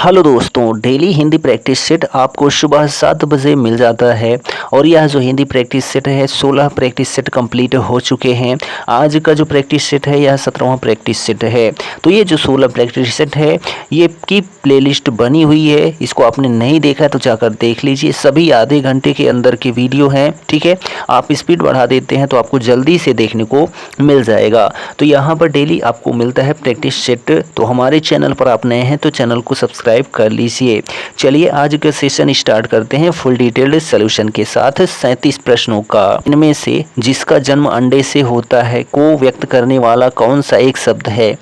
Hello दोस्तों, daily Hindi practice set आपको सुबह 7 बजे मिल जाता है। और यह जो हिंदी प्रैक्टिस सेट है 16 प्रैक्टिस सेट कंप्लीट हो चुके हैं। आज का जो प्रैक्टिस सेट है यह 17वां प्रैक्टिस सेट है। तो ये जो 16 प्रैक्टिस सेट है ये की प्लेलिस्ट बनी हुई है। इसको आपने नहीं देखा तो जाकर देख लीजिए। सभी आधे घंटे के अंदर के वीडियो हैं, ठीक है। आप स्पीड बढ़ा देते हैं तो आपको जल्दी से देखने को मिल जाएगा। तो यहाँ पर डेली आपको मिलता है प्रैक्टिस सेट। तो हमारे चैनल पर आप नए हैं तो चैनल को सब्सक्राइब कर लीजिए। चलिए आज का सेशन स्टार्ट करते हैं फुल डिटेल्ड सॉल्यूशन के साथ 37 प्रश्नों का। इनमें से जिसका जन्म अंडे से होता है को व्यक्त करने वाला कौन सा एक शब्द है?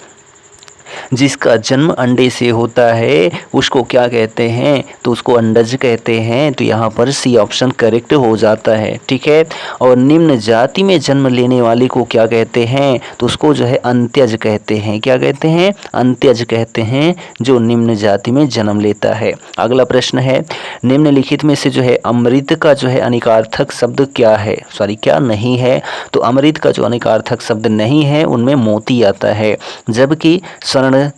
जिसका जन्म अंडे से होता है उसको क्या कहते हैं? तो उसको अंडज कहते हैं। तो यहाँ पर सी ऑप्शन करेक्ट हो जाता है, ठीक है। और निम्न जाति में जन्म लेने वाले को क्या कहते हैं? तो उसको जो है अंत्यज कहते हैं। क्या कहते हैं? अंत्यज कहते हैं, जो निम्न जाति में जन्म लेता है। अगला प्रश्न है, निम्नलिखित में से जो है अमृत का जो है अनिकार्थक शब्द क्या है? क्या नहीं है? तो अमृत का जो अनिकार्थक शब्द नहीं है उनमें मोती आता है, जबकि स्वर्ण,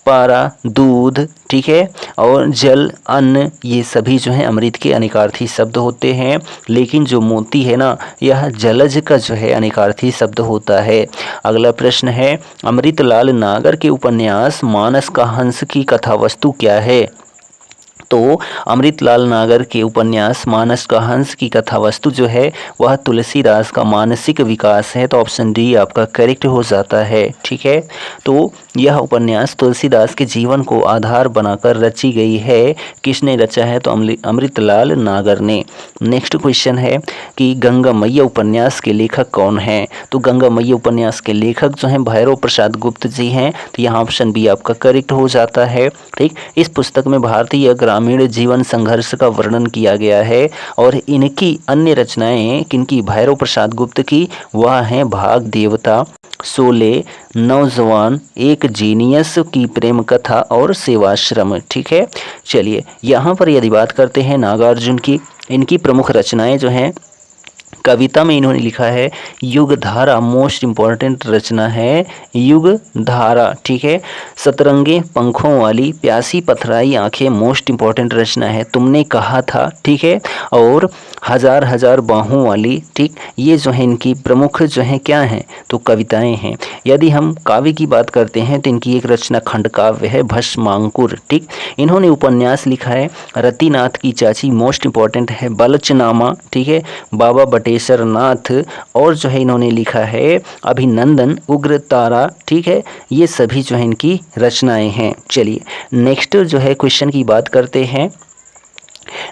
पारा, दूध, ठीक है, और जल, अन्न, ये सभी जो है अमृत के अनिकार्थी शब्द होते हैं। लेकिन जो मोती है ना, यह जलज का जो है अनिकार्थी शब्द होता है। अगला प्रश्न है, अमृतलाल नागर के उपन्यास मानस का हंस की कथा वस्तु क्या है? तो अमृतलाल नागर के उपन्यास मानस का हंस की कथा वस्तु जो है वह तुलसीदास का मानसिक विकास है। तो ऑप्शन डी आपका करेक्ट हो जाता है, ठीक है। तो यह उपन्यास तुलसीदास के जीवन को आधार बनाकर रची गई है। किसने रचा है? तो अमृतलाल नागर ने। नेक्स्ट क्वेश्चन है कि गंगा मैया उपन्यास के लेखक कौन है? तो गंगा मैया उपन्यास के लेखक जो हैं भैरव प्रसाद गुप्त जी हैं। तो यहाँ ऑप्शन बी आपका करेक्ट हो जाता है, ठीक। इस पुस्तक में भारतीय ग्रामीण जीवन संघर्ष का वर्णन किया गया है। और इनकी अन्य रचनाएं किनकी? भैरव प्रसाद गुप्त की। वह हैं भाग देवता, शोले, नौजवान, एक जीनियस की प्रेम कथा और सेवाश्रम, ठीक है। चलिए यहाँ पर यदि बात करते हैं नागार्जुन की, इनकी प्रमुख रचनाएं जो हैं, कविता में इन्होंने लिखा है युग धारा, मोस्ट इम्पॉर्टेंट रचना है युग धारा, ठीक है। सतरंगे पंखों वाली, प्यासी पथराई आंखें, मोस्ट इम्पॉर्टेंट रचना है तुमने कहा था, ठीक है। और हजार हजार बाहों वाली, ठीक, ये जो है इनकी प्रमुख जो है क्या हैं? तो कविताएं हैं। यदि हम काव्य की बात करते हैं तो इनकी एक रचना खंड काव्य है भस्मांकुर, ठीक। इन्होंने उपन्यास लिखा है रतिनाथ की चाची, मोस्ट इम्पॉर्टेंट है बलचनामा, ठीक है, बाबा बटेश्वर नाथ। और जो है इन्होंने लिखा है अभिनंदन, उग्रतारा, ठीक है। ये सभी जो है इनकी रचनाएं हैं। चलिए नेक्स्ट जो है क्वेश्चन की बात करते हैं।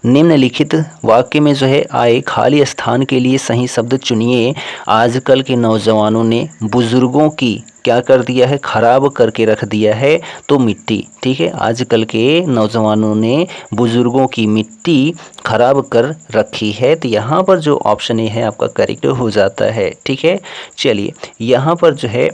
निम्नलिखित वाक्य में जो है आए खाली स्थान के लिए सही शब्द चुनिए। आजकल के नौजवानों ने बुजुर्गों की क्या कर दिया है? खराब करके रख दिया है। तो मिट्टी, ठीक है। आजकल के नौजवानों ने बुजुर्गों की मिट्टी खराब कर रखी है। तो यहाँ पर जो ऑप्शन ए है आपका करेक्ट हो जाता है, ठीक है। चलिए यहाँ पर जो है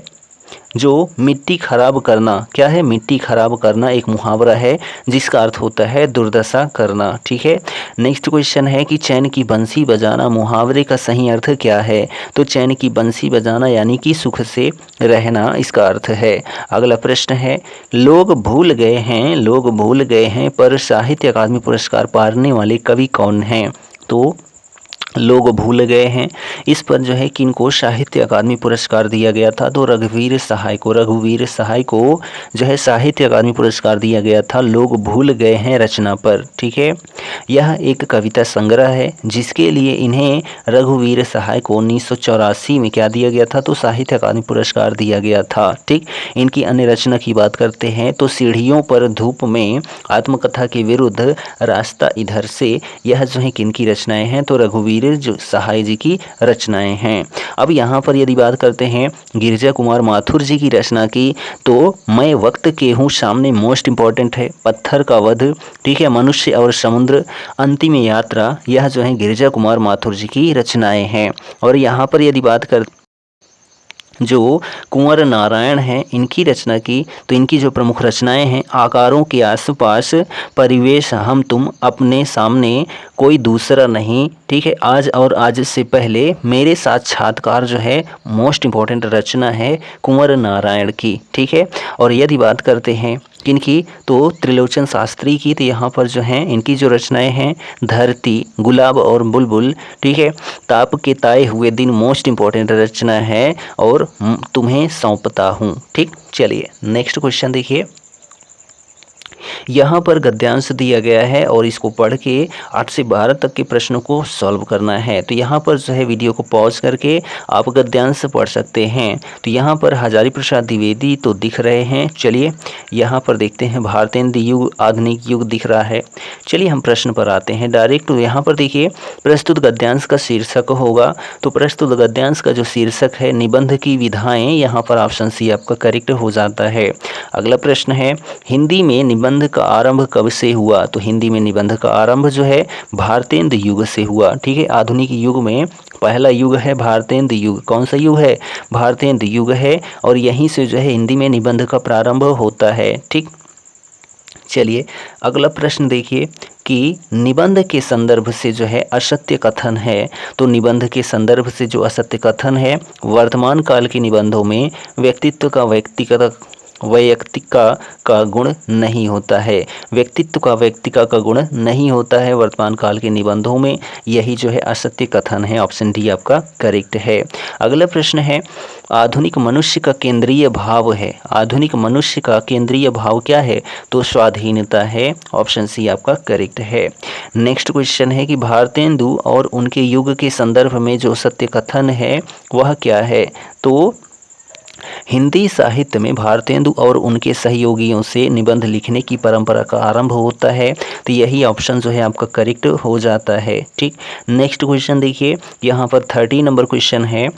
जो मिट्टी खराब करना क्या है? मिट्टी खराब करना एक मुहावरा है जिसका अर्थ होता है दुर्दशा करना, ठीक है। नेक्स्ट क्वेश्चन है कि चैन की बंसी बजाना मुहावरे का सही अर्थ क्या है? तो चैन की बंसी बजाना यानी कि सुख से रहना इसका अर्थ है। अगला प्रश्न है, लोग भूल गए हैं पर साहित्य अकादमी पुरस्कार पाने वाले कवि कौन हैं? तो लोग भूल गए हैं, इस पर जो है किनको साहित्य अकादमी पुरस्कार दिया गया था? तो रघुवीर सहाय को जो है साहित्य अकादमी पुरस्कार दिया गया था लोग भूल गए हैं रचना पर, ठीक है। यह एक कविता संग्रह है जिसके लिए इन्हें रघुवीर सहाय को 1984 में क्या दिया गया था? तो साहित्य अकादमी पुरस्कार दिया गया था, ठीक। इनकी अन्य रचना की बात करते हैं तो सीढ़ियों पर धूप में, आत्मकथा के विरुद्ध, रास्ता इधर से, यह जो है किनकी रचनाएं हैं? तो रघुवीर जो सहाय जी की रचनाएं हैं। अब यहाँ पर यदि बात करते हैं गिरिजा कुमार माथुर जी की रचना की, तो मैं वक्त के हूँ सामने, मोस्ट इम्पॉर्टेंट है, पत्थर का वध, ठीक है, मनुष्य और समुद्र, अंतिम यात्रा, यह जो है गिरिजा कुमार माथुर जी की रचनाएं हैं। और यहाँ पर यदि बात कर जो कुंवर नारायण हैं इनकी रचना की, तो इनकी जो प्रमुख रचनाएं हैं आकारों के आसपास, परिवेश, हम तुम, अपने सामने, कोई दूसरा नहीं, ठीक है। आज और आज से पहले मेरे साक्षात्कार जो है मोस्ट इम्पॉर्टेंट रचना है कुंवर नारायण की, ठीक है। और यदि बात करते हैं किनकी, तो त्रिलोचन शास्त्री की, तो यहाँ पर जो हैं इनकी जो रचनाएं हैं धरती, गुलाब और बुलबुल, ठीक है। ताप के ताए हुए दिन मोस्ट इम्पॉर्टेंट रचना है, और तुम्हें सौंपता हूँ, ठीक। चलिए नेक्स्ट क्वेश्चन देखिए। यहाँ पर गद्यांश दिया गया है और इसको पढ़ के 8 से 12 तक के प्रश्नों को सॉल्व करना है। तो यहाँ पर जो है वीडियो को पॉज करके आप गद्यांश पढ़ सकते हैं। तो यहाँ पर हजारी प्रसाद द्विवेदी तो दिख रहे हैं। चलिए यहाँ पर देखते हैं भारतेंदु युग, आधुनिक युग दिख रहा है। चलिए हम प्रश्न पर आते हैं डायरेक्ट। तो यहाँ पर देखिए प्रस्तुत गद्यांश का शीर्षक होगा, तो प्रस्तुत गद्यांश का जो शीर्षक है निबंध की विधाएं, यहाँ पर ऑप्शन सी आपका करेक्ट हो जाता है। अगला प्रश्न है हिंदी में निबंध का आरंभ कब से हुआ, तो हिंदी में निबंध का आरंभ जो है भारतेंदु युग से हुआ, ठीक है। आधुनिक युग में पहला युग है भारतेंदु युग। कौन सा युग है? भारतेंदु युग है, और यहीं से जो है हिंदी में निबंध का प्रारंभ होता है, ठीक। चलिए अगला प्रश्न देखिए कि निबंध के संदर्भ से जो है असत्य कथन है, तो निबंध के संदर्भ से जो असत्य कथन है, वर्तमान काल के निबंधों में व्यक्तित्व का वैयक्तिका का गुण नहीं होता है। व्यक्तित्व का व्यक्तिका का गुण नहीं होता है वर्तमान काल के निबंधों में, यही जो है असत्य कथन है। ऑप्शन डी आपका करेक्ट है। अगला प्रश्न है आधुनिक मनुष्य का केंद्रीय भाव है, आधुनिक मनुष्य का केंद्रीय भाव क्या है, तो स्वाधीनता है। ऑप्शन सी आपका करेक्ट है। नेक्स्ट क्वेश्चन है कि भारतेंदु और उनके युग के संदर्भ में जो सत्य कथन है वह क्या है, तो हिंदी साहित्य में भारतेंदु और उनके सहयोगियों से निबंध लिखने की परंपरा का आरंभ होता है, तो यही ऑप्शन जो है आपका करेक्ट हो जाता है, ठीक। नेक्स्ट क्वेश्चन देखिए, यहाँ पर 30 नंबर क्वेश्चन है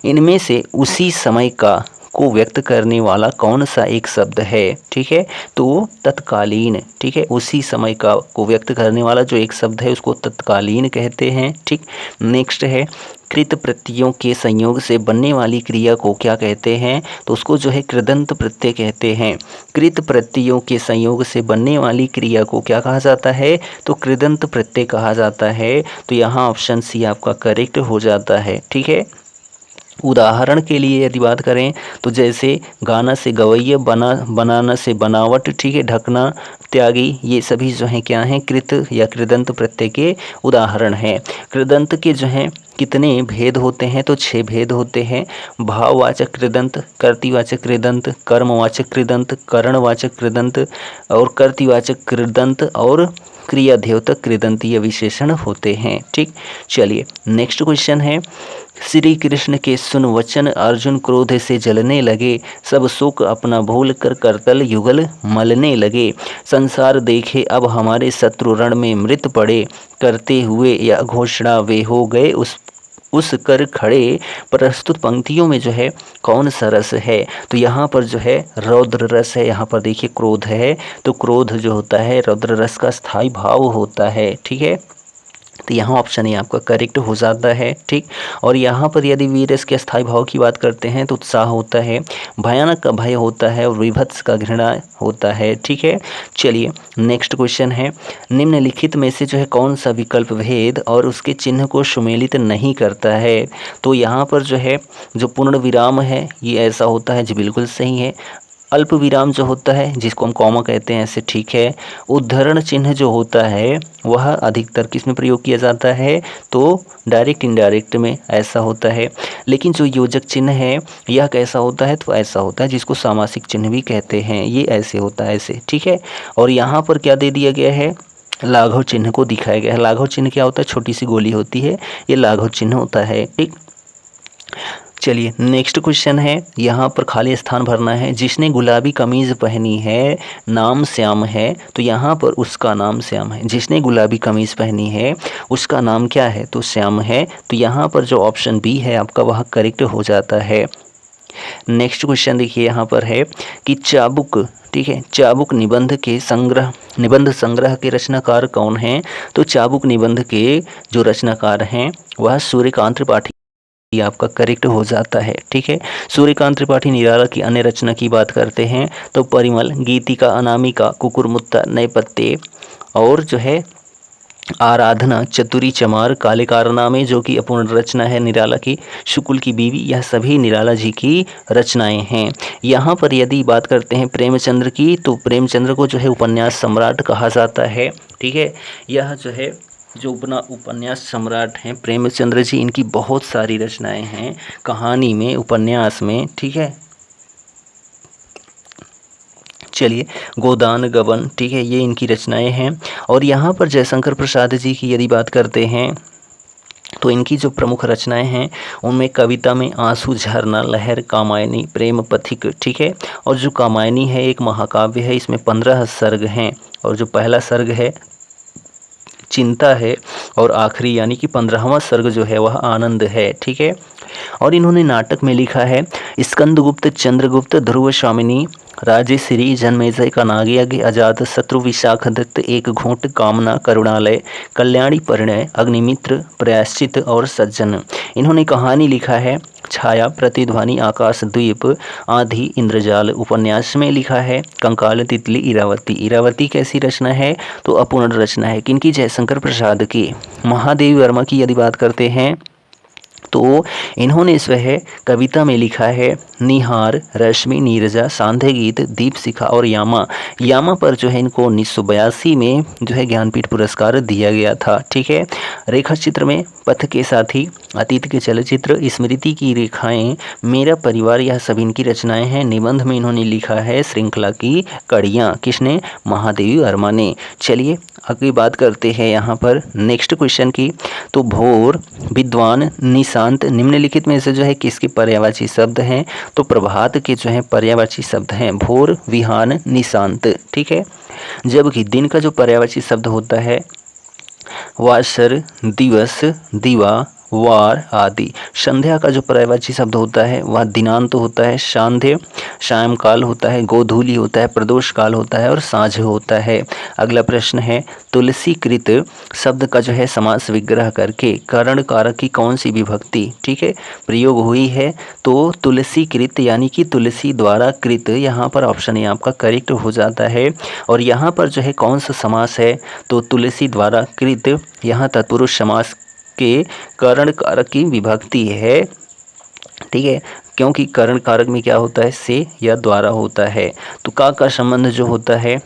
इनमें से उसी समय का को व्यक्त करने वाला कौन सा एक शब्द है, ठीक है, तो तत्कालीन, ठीक है। उसी समय का को व्यक्त करने वाला जो एक शब्द है उसको तत्कालीन कहते हैं, ठीक। नेक्स्ट है कृत प्रत्ययों के संयोग से बनने वाली क्रिया को क्या कहते हैं, तो उसको जो है कृदंत प्रत्यय कहते हैं। कृत प्रत्ययों के संयोग से बनने वाली क्रिया को क्या कहा जाता है, तो कृदंत प्रत्यय कहा जाता है। तो यहाँ ऑप्शन सी आपका करेक्ट हो जाता है, ठीक है। उदाहरण के लिए यदि बात करें तो जैसे गाना से गवैया, बनाना से बनावट, ठीक है, ढकना, त्यागी, ये सभी जो हैं क्या हैं, कृत या कृदंत प्रत्यय के उदाहरण हैं। कृदंत के जो हैं कितने भेद होते हैं, तो 6 भेद होते हैं। भाववाचक कृदंत, कर्तृवाचक कृदंत, कर्मवाचक कृदंत, करणवाचक कृदंत और कर्तृवाचक कृदंत और क्रिया द्योतक कृदंत, ये विशेषण होते हैं, ठीक। चलिए नेक्स्ट क्वेश्चन है श्री कृष्ण के सुन वचन अर्जुन क्रोध से जलने लगे, सब सुख अपना भूल कर करतल युगल मलने लगे, संसार देखे अब हमारे शत्रु रण में मृत पड़े, करते हुए यह घोषणा वे हो गए उस कर खड़े। प्रस्तुत पंक्तियों में जो है कौन सा रस है, तो यहाँ पर जो है रौद्र रस है। यहाँ पर देखिए क्रोध है, तो क्रोध जो होता है रौद्र रस का स्थायी भाव होता है, ठीक है। तो यहाँ ऑप्शन ए आपका करेक्ट हो जाता है, ठीक। और यहाँ पर यदि वीरस के स्थायी भाव की बात करते हैं तो उत्साह होता है, भयानक का भय होता है और विभत्स का घृणा होता है, ठीक है। चलिए नेक्स्ट क्वेश्चन है निम्नलिखित में से जो है कौन सा विकल्प भेद और उसके चिन्ह को सुमेलित नहीं करता है, तो यहाँ पर जो है जो पूर्ण विराम है ये ऐसा होता है जो बिल्कुल सही है। अल्प विराम जो होता है जिसको हम कॉमा कहते हैं ऐसे ठीक है। उद्धरण चिन्ह जो होता है वह अधिकतर किस में प्रयोग किया जाता है, तो डायरेक्ट इनडायरेक्ट में ऐसा होता है। लेकिन जो योजक चिन्ह है यह कैसा होता है, तो ऐसा होता है जिसको सामासिक चिन्ह भी कहते हैं, ये ऐसे होता है ऐसे, ठीक है। और यहाँ पर क्या दे दिया गया है, लाघव चिन्ह को दिखाया गया है। लाघव चिन्ह क्या होता है, छोटी सी गोली होती है, ये लाघव चिन्ह होता है, ठीक। चलिए नेक्स्ट क्वेश्चन है, यहाँ पर खाली स्थान भरना है। जिसने गुलाबी कमीज़ पहनी है नाम श्याम है, तो यहाँ पर उसका नाम श्याम है। जिसने गुलाबी कमीज़ पहनी है उसका नाम क्या है, तो श्याम है। तो यहाँ पर जो ऑप्शन बी है आपका वह करेक्ट हो जाता है। नेक्स्ट क्वेश्चन देखिए, यहाँ पर है कि चाबुक, ठीक है, चाबुक निबंध संग्रह के रचनाकार कौन हैं, तो चाबुक निबंध के जो रचनाकार हैं वह सूर्यकांत त्रिपाठी, ये आपका करेक्ट हो जाता है, ठीक है। सूर्यकांत त्रिपाठी निराला की अन्य रचना की बात करते हैं तो परिमल, गीतिका, अनामिका, कुकुरमुत्ता, नए पत्ते और जो है आराधना, चतुरी चमार, काले कारनामे जो कि अपूर्ण रचना है निराला की, शुक्ल की बीवी, यह सभी निराला जी की रचनाएं हैं। यहाँ पर यदि बात करते हैं प्रेमचंद्र की, तो प्रेमचंद्र को जो है उपन्यास सम्राट कहा जाता है। ठीक है, यह जो है जो उपन्यास सम्राट हैं प्रेमचंद्र जी, इनकी बहुत सारी रचनाएं हैं कहानी में, उपन्यास में। ठीक है, चलिए, गोदान गबन, ठीक है, ये इनकी रचनाएं हैं। और यहाँ पर जयशंकर प्रसाद जी की यदि बात करते हैं तो इनकी जो प्रमुख रचनाएं हैं उनमें कविता में आंसू झरना, लहर, कामायनी, प्रेम पथिक। ठीक है, और जो कामायनी है एक महाकाव्य है, इसमें 15 सर्ग हैं और जो पहला सर्ग है चिंता है और आखिरी यानी कि 15वां सर्ग जो है वह आनंद है। ठीक है, और इन्होंने नाटक में लिखा है स्कंदगुप्त, चंद्रगुप्त, ध्रुव स्वामिनी, राजेश्री, जन्मेजय का नागयज्ञ, अजात शत्रु, विशाखदत्त, एक घूंट, कामना, करुणालय, कल्याणी, परिणय, अग्निमित्र, प्रायश्चित और सज्जन। इन्होंने कहानी लिखा है छाया, प्रतिध्वनि, आकाश द्वीप, आधी, इंद्रजाल। उपन्यास में लिखा है कंकाल, तितली, इरावती। इरावती कैसी रचना है? तो अपूर्ण रचना है। किनकी? जयशंकर प्रसाद की। महादेवी वर्मा की यदि बात करते हैं तो इन्होंने वह कविता में लिखा है निहार, रश्मि, नीरजा, सांध्य गीत, दीप शिखा और यामा। यामा पर जो है इनको 1982 में जो है ज्ञानपीठ पुरस्कार दिया गया था। ठीक है, रेखा चित्र में पथ के साथी, अतीत के चलचित्र, स्मृति की रेखाएं, मेरा परिवार, यह सभी इनकी रचनाएं हैं। निबंध में इन्होंने लिखा है श्रृंखला की कड़ियाँ। किसने? महादेवी वर्मा ने। चलिए आगे बात करते हैं यहाँ पर नेक्स्ट क्वेश्चन की। तो भोर, विद्वान, निशांत निम्नलिखित में से जो है किसके पर्यायवाची शब्द हैं? तो प्रभात के जो है पर्यायवाची शब्द हैं भोर, विहान, निशांत। ठीक है, जबकि दिन का जो पर्यायवाची शब्द होता है वासर, दिवस, दिवा, वार आदि। संध्या का जो पर्यायवाची शब्द होता है वह दिनांत होता है, सांध्य सायंकाल होता है, गोधूली होता है, प्रदोष काल होता है और सांझ होता है। अगला प्रश्न है तुलसीकृत शब्द का जो है समास विग्रह करके करण कारक की कौन सी विभक्ति, ठीक है, प्रयोग हुई है? तो तुलसीकृत यानी कि तुलसी द्वारा कृत, यहाँ पर ऑप्शन ए आपका करेक्ट हो जाता है। और यहाँ पर जो है कौन सा समास है? तो तुलसी द्वारा कृत, यहाँ तत्पुरुष समास के करण कारक की विभक्ति है। ठीक है, क्योंकि करण कारक में क्या होता है? से या द्वारा होता है। तो का संबंध जो होता है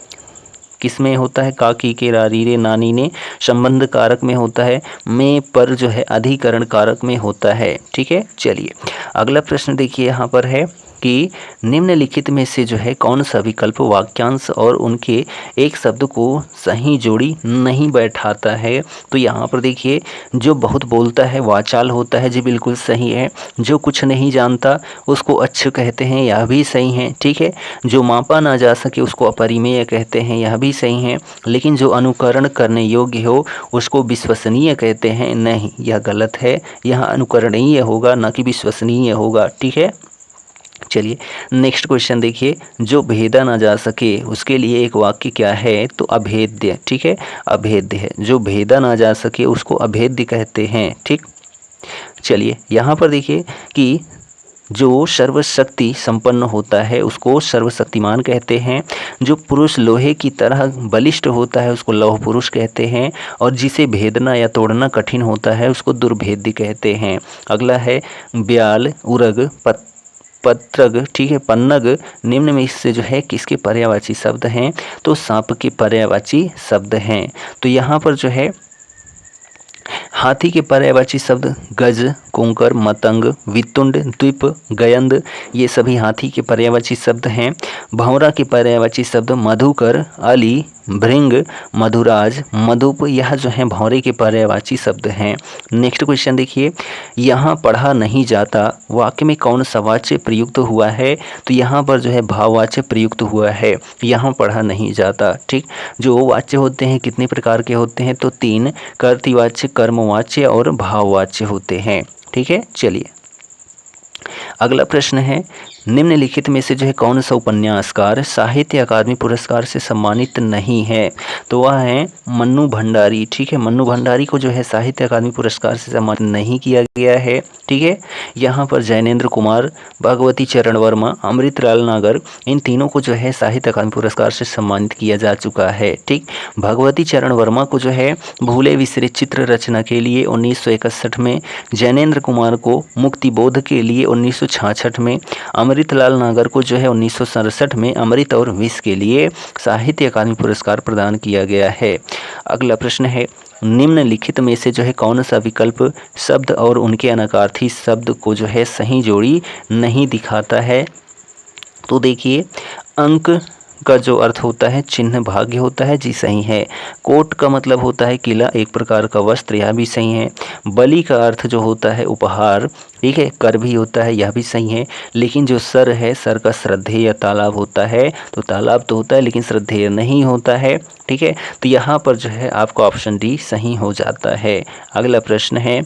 किस में होता है? काकी के रारी रे नानी ने संबंध कारक में होता है, में पर जो है अधिकरण कारक में होता है। ठीक है, चलिए अगला प्रश्न देखिए, यहाँ पर है कि निम्नलिखित में से जो है कौन सा विकल्प वाक्यांश और उनके एक शब्द को सही जोड़ी नहीं बैठाता है? तो यहाँ पर देखिए, जो बहुत बोलता है वाचाल होता है, जी बिल्कुल सही है। जो कुछ नहीं जानता उसको अच्छ कहते हैं, यह भी सही है। ठीक है, जो मापा ना जा सके उसको अपरिमेय कहते हैं, यह भी सही है। लेकिन जो अनुकरण करने योग्य हो उसको विश्वसनीय कहते हैं, नहीं, यह गलत है। यह अनुकरणीय होगा ना कि विश्वसनीय होगा। ठीक है, चलिए नेक्स्ट क्वेश्चन देखिए, जो भेदा ना जा सके उसके लिए एक वाक्य क्या है? तो अभेद्य। ठीक है, अभेद्य है। जो भेदा ना जा सके उसको अभेद्य कहते हैं। ठीक, चलिए यहाँ पर देखिए कि जो सर्वशक्ति संपन्न होता है उसको सर्वशक्तिमान कहते हैं। जो पुरुष लोहे की तरह बलिष्ठ होता है उसको लौह पुरुष कहते हैं। और जिसे भेदना या तोड़ना कठिन होता है उसको दुर्भेद्य कहते हैं। अगला है ब्याल, उरग, पत्रग, ठीक है, पन्नग। निम्न में इससे जो है किसके पर्यायवाची शब्द हैं? तो सांप के पर्यायवाची शब्द हैं। तो यहाँ पर जो है हाथी के पर्यायवाची शब्द गज, कुंकर, मतंग, वितुंड, द्वीप, गयंद, ये सभी हाथी के पर्यायवाची शब्द हैं। भंवरा के पर्यायवाची शब्द मधुकर, अली, भृंग, मधुराज, मधुप, यह जो है भंवरे के पर्यायवाची शब्द हैं। नेक्स्ट क्वेश्चन देखिए, यहाँ पढ़ा नहीं जाता वाक्य में कौन सा वाच्य प्रयुक्त हुआ है? तो यहाँ पर जो है भाववाच्य प्रयुक्त हुआ है, यहाँ पढ़ा नहीं जाता। ठीक, जो वाच्य होते हैं कितने प्रकार के होते हैं? तो 3, कर्तृवाच्य, कर्मवाच्य और भाववाच्य होते हैं। ठीक है, चलिए अगला प्रश्न है निम्नलिखित में से जो है कौन सा उपन्यासकार साहित्य अकादमी पुरस्कार से सम्मानित नहीं है? तो वह है मन्नू भंडारी। ठीक है, मन्नू भंडारी को जो है साहित्य अकादमी पुरस्कार से सम्मानित नहीं किया गया है। ठीक है, यहाँ पर जैनेंद्र कुमार, भगवती चरण वर्मा, अमृतलाल नागर, इन तीनों को जो है साहित्य अकादमी पुरस्कार से सम्मानित किया जा चुका है। ठीक, भगवती चरण वर्मा को जो है भूले विसरे चित्र रचना के लिए 1961 में, जैनेंद्र कुमार को मुक्तिबोध के लिए 1966 में, अमृतलाल नागर को जो है 1967 में अमृत और विष के लिए साहित्य अकादमी पुरस्कार प्रदान किया गया है। अगला प्रश्न है, निम्नलिखित में से जो है कौन सा विकल्प शब्द और उनके अनाकार्थी शब्द को जो है सही जोड़ी नहीं दिखाता है? तो देखिए, अंक का जो अर्थ होता है चिन्ह भाग्य होता है, जी सही है। कोट का मतलब होता है किला, एक प्रकार का वस्त्र, यह भी सही है। बलि का अर्थ जो होता है उपहार, ठीक है, कर भी होता है, यह भी सही है। लेकिन जो सर है, सर का श्रद्धेय तालाब होता है, तो तालाब तो होता है लेकिन श्रद्धेय नहीं होता है। ठीक है, तो यहाँ पर जो है आपका ऑप्शन डी सही हो जाता है। अगला प्रश्न है,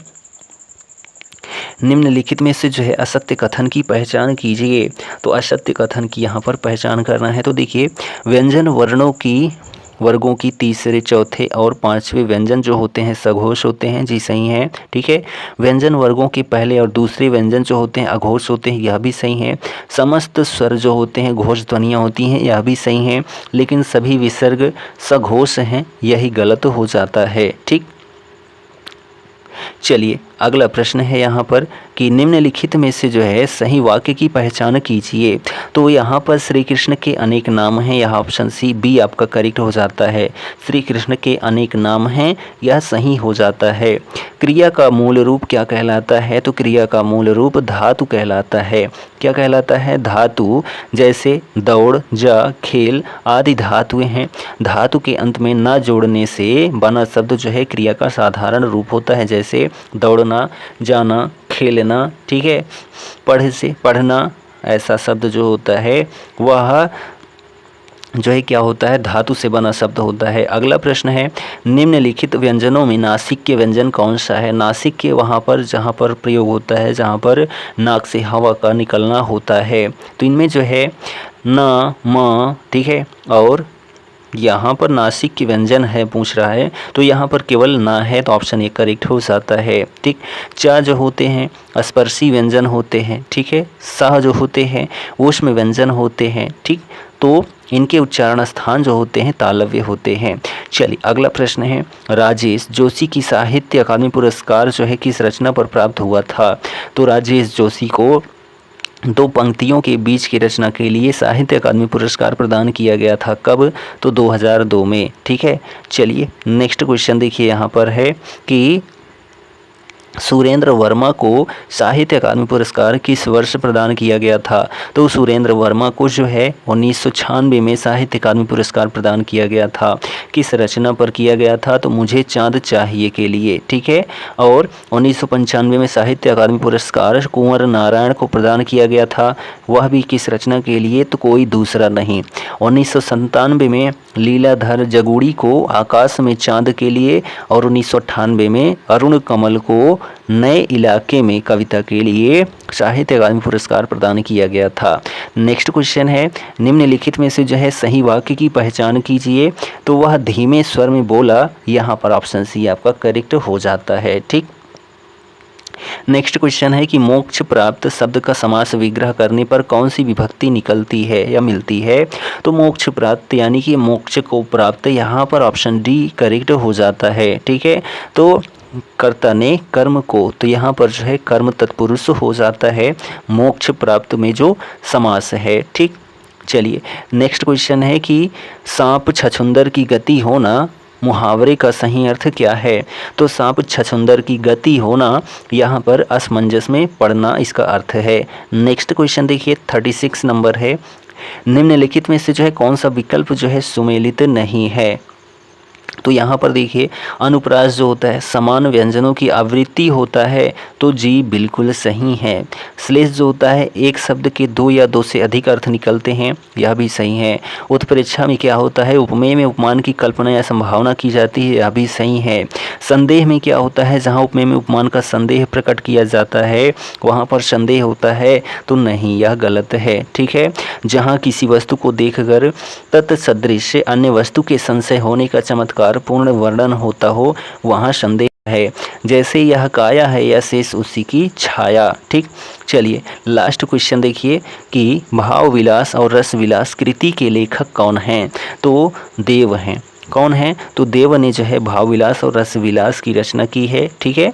निम्नलिखित में से जो है असत्य कथन की पहचान कीजिए। तो असत्य कथन की यहाँ पर पहचान करना है। तो देखिए, व्यंजन वर्गों की तीसरे, चौथे और पांचवें व्यंजन जो होते हैं सघोष होते हैं, जी सही है। ठीक है, व्यंजन वर्गों के पहले और दूसरे व्यंजन जो होते हैं अघोष होते हैं, यह भी सही है। समस्त स्वर जो होते हैं घोष ध्वनियाँ होती हैं, यह भी सही है। लेकिन सभी विसर्ग सघोष हैं, यही गलत हो जाता है। ठीक, चलिए अगला प्रश्न है यहाँ पर कि निम्नलिखित में से जो है सही वाक्य की पहचान कीजिए। तो यहाँ पर श्री कृष्ण के अनेक नाम हैं, यह ऑप्शन सी बी आपका करेक्ट हो जाता है। श्री कृष्ण के अनेक नाम हैं, यह सही हो जाता है। क्रिया का मूल रूप क्या कहलाता है? तो क्रिया का मूल रूप धातु कहलाता है। क्या कहलाता है? धातु। जैसे दौड़, जा, खेल आदि धातुएं हैं। धातु के अंत में ना जोड़ने से बना शब्द जो है क्रिया का साधारण रूप होता है। जैसे दौड़ना, जाना, खेलना, ठीक है, पढ़ना, ऐसा शब्द जो होता है वह जो है क्या होता है? धातु से बना शब्द होता है। अगला प्रश्न है, निम्नलिखित व्यंजनों में नासिक के व्यंजन कौन सा है? नासिक के वहाँ पर जहाँ पर प्रयोग होता है, जहाँ पर नाक से हवा का निकलना होता है। तो इनमें जो है न, म, ठीक है, और यहाँ पर नासिक के व्यंजन है पूछ रहा है, तो यहाँ पर केवल ना है, तो ऑप्शन ए करेक्ट हो जाता है। ठीक, चा जो होते हैं स्पर्शी व्यंजन होते हैं। ठीक है, सह जो होते हैं ऊष्म व्यंजन होते हैं। ठीक, तो इनके उच्चारण स्थान जो होते हैं तालव्य होते हैं। चलिए अगला प्रश्न है, राजेश जोशी की साहित्य अकादमी पुरस्कार जो है किस रचना पर प्राप्त हुआ था? तो राजेश जोशी को दो पंक्तियों के बीच की रचना के लिए साहित्य अकादमी पुरस्कार प्रदान किया गया था। कब? तो 2002 में। ठीक है, चलिए नेक्स्ट क्वेश्चन देखिए, यहाँ पर है कि सुरेंद्र वर्मा को साहित्य अकादमी पुरस्कार किस वर्ष प्रदान किया गया था? तो सुरेंद्र वर्मा को जो है 1996 में साहित्य अकादमी पुरस्कार प्रदान किया गया था। किस रचना पर किया गया था? तो मुझे चाँद चाहिए के लिए। ठीक है, और 1995 में साहित्य अकादमी पुरस्कार कुंवर नारायण को प्रदान किया गया था, वह भी किस रचना के लिए? तो कोई दूसरा नहीं। 1997 में लीलाधर जगूड़ी को आकाश में चाँद के लिए, और 1998 में अरुण कमल को नए इलाके में कविता के लिए साहित्य अकादमी पुरस्कार प्रदान किया गया था। नेक्स्ट क्वेश्चन है, निम्नलिखित में से जो है सही वाक्य की पहचान कीजिए। तो वह धीमे स्वर में बोला, यहाँ पर ऑप्शन सी आपका करेक्ट हो जाता है। ठीक, नेक्स्ट क्वेश्चन है कि मोक्ष प्राप्त शब्द का समास विग्रह करने पर कौन सी विभक्ति निकलती है या मिलती है? तो मोक्ष प्राप्त यानी कि मोक्ष को प्राप्त, यहाँ पर ऑप्शन डी करेक्ट हो जाता है। ठीक है, तो कर्ता ने कर्म को, तो यहाँ पर जो है कर्म तत्पुरुष हो जाता है मोक्ष प्राप्त में जो समास है। ठीक, चलिए नेक्स्ट क्वेश्चन है कि सांप छछुंदर की गति होना मुहावरे का सही अर्थ क्या है? तो सांप छछुंदर की गति होना, यहाँ पर असमंजस में पड़ना इसका अर्थ है। नेक्स्ट क्वेश्चन देखिए 36 नंबर है, निम्नलिखित में से जो है कौन सा विकल्प जो है सुमेलित नहीं है? तो यहाँ पर देखिए अनुप्रास जो होता है समान व्यंजनों की आवृत्ति होता है, तो जी बिल्कुल सही है। श्लेष जो होता है एक शब्द के दो या दो से अधिक अर्थ निकलते हैं, यह भी सही है। उत्प्रेक्षा में क्या होता है, उपमेय में उपमान की कल्पना या संभावना की जाती है, यह भी सही है। संदेह में क्या होता है, जहाँ उपमेय में उपमान का संदेह प्रकट किया जाता है वहाँ पर संदेह होता है, तो नहीं, यह गलत है। ठीक है, जहाँ किसी वस्तु को देखकर तत्सदृश अन्य वस्तु के संशय होने का चमत्कार पूर्ण वर्णन होता हो, वहाँ संदेह है। जैसे यह काया है या शेष उसी की छाया। ठीक, चलिए लास्ट क्वेश्चन देखिए कि भाव विलास और रस विलास कृति के लेखक कौन हैं, तो देव हैं। कौन है, तो देव ने जो है भाव विलास और रस विलास की रचना की है। ठीक है,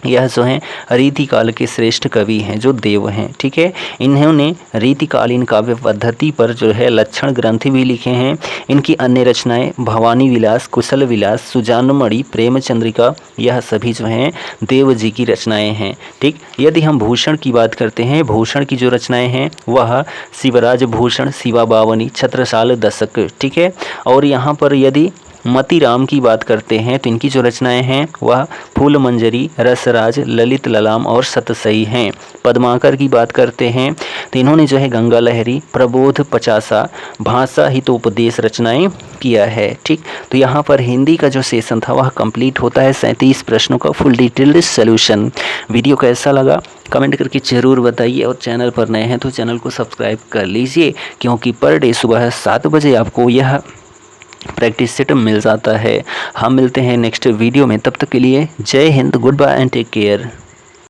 यह जो हैं रीतिकाल के श्रेष्ठ कवि हैं जो देव हैं। ठीक है, इन्होंने रीतिकालीन काव्य पद्धति पर जो है लक्षण ग्रंथ भी लिखे हैं। इनकी अन्य रचनाएं भवानी विलास, कुशल विलास, सुजानमणि, प्रेमचंद्रिका, यह सभी जो हैं देव जी की रचनाएं हैं। ठीक, यदि हम भूषण की बात करते हैं, भूषण की जो रचनाएं हैं वह शिवराज भूषण, शिवा बावनी, छत्रसाल दशक। ठीक है, और यहाँ पर यदि मतीराम की बात करते हैं तो इनकी जो रचनाएं हैं वह फूल मंजरी, रसराज, ललित ललाम और सतसई हैं। पद्माकर की बात करते हैं तो इन्होंने जो है गंगा लहरी, प्रबोध पचासा, भाषा हितोपदेश रचनाएं किया है। ठीक, तो यहाँ पर हिंदी का जो सेशन था वह कंप्लीट होता है 37 प्रश्नों का फुल डिटेल्ड सोल्यूशन। वीडियो कैसा लगा कमेंट करके ज़रूर बताइए, और चैनल पर नए हैं तो चैनल को सब्सक्राइब कर लीजिए, क्योंकि पर डे सुबह 7 बजे आपको यह प्रैक्टिस सेट मिल जाता है। हम मिलते हैं नेक्स्ट वीडियो में, तब तक के लिए जय हिंद, good bye and take care.